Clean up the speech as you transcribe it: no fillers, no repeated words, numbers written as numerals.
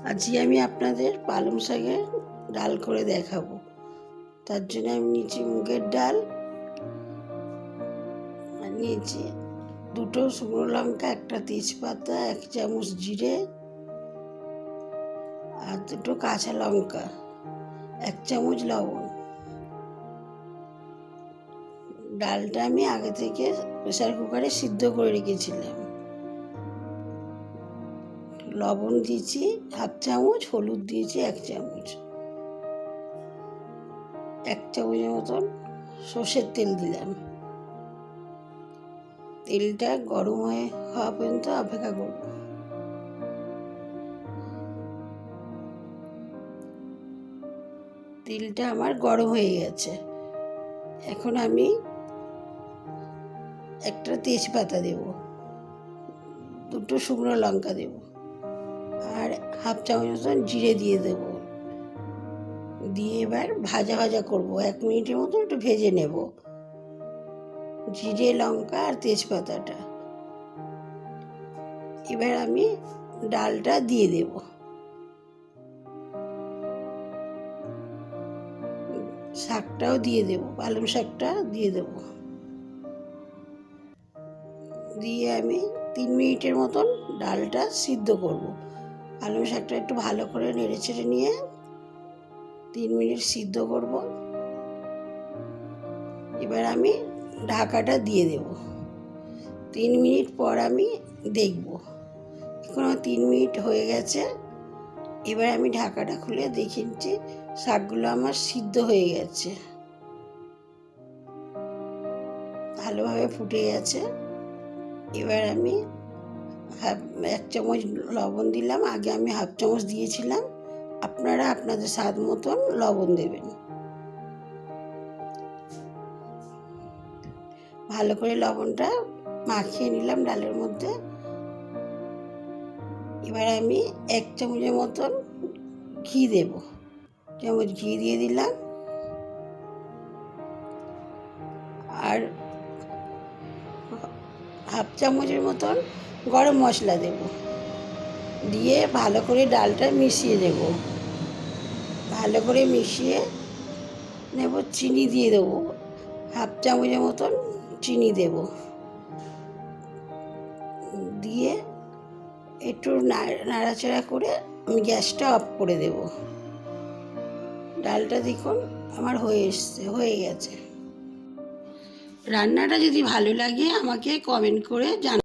আজকে আমি আপনাদের পালং শাকের ডাল করে দেখাবো। তার জন্য আমি নিয়েছি মুগের ডাল, আর নিয়েছি 2টো শুকনো লঙ্কা, 1টা তেজপাতা, 1 চামচ জিরে, আর 2টো কাঁচা লঙ্কা, 1 চামচ লবণ। ডালটা আমি আগে থেকে প্রেসার কুকারে সিদ্ধ করে রেখেছিলাম। লবণ দিয়েছি 1/2 চামচ, হলুদ দিয়েছি 1 চামচ, 1 চামচের মতন সর্ষের তেল দিলাম। তেলটা গরম হয়ে হওয়া পর্যন্ত অপেক্ষা করব। তেলটা আমার গরম হয়ে গেছে। এখন আমি 1টা তেজপাতা দেব, 2টো শুকনো লঙ্কা দেব, আর 1/2 চামচ মতন জিরে দিয়ে দেব। দিয়ে এবার ভাজা ভাজা করব, 1 মিনিটের মতো একটু ভেজে নেব জিরে, লঙ্কা আর তেজপাতাটা। এবার আমি ডালটা দিয়ে দেব। শাকটাও দিয়ে দেব, পালং শাকটা দিয়ে দেব। দিয়ে আমি 3 মিনিটের মতন ডালটা সিদ্ধ করব। পালং শাকটা একটু ভালো করে নেড়ে চেড়ে নিয়ে 3 মিনিট সিদ্ধ করব। এবার আমি ঢাকাটা দিয়ে দেব। 3 মিনিট পর আমি দেখব। এখন 3 মিনিট হয়ে গেছে। এবার আমি ঢাকাটা খুলে দেখেছি শাকগুলো আমার সিদ্ধ হয়ে গেছে, ভালোভাবে ফুটে গেছে। এবার আমি 1 চামচ লবণ দিলাম। আগে আমি 1/2 চামচ দিয়েছিলাম, আপনারা আপনাদের স্বাদ মতন লবণ দেবেন। ভালো করে লবণটা মাখিয়ে নিলাম ডালের মধ্যে। এবার আমি 1 চামচের মতন ঘি দেব, চামচ ঘি দিয়ে দিলাম। আর 1/2 চামচের মতন গরম মশলা দেব। দিয়ে ভালো করে ডালটা মিশিয়ে দেব। ভালো করে মিশিয়ে নেব। চিনি দিয়ে দেবো, 1/2 চামচের মতন চিনি দেব। দিয়ে একটু নাড়াচাড়া করে আমি গ্যাসটা অফ করে দেব। ডালটা দেখুন আমার হয়ে গেছে। রান্নাটা যদি ভালো লাগে আমাকে কমেন্ট করে জানান।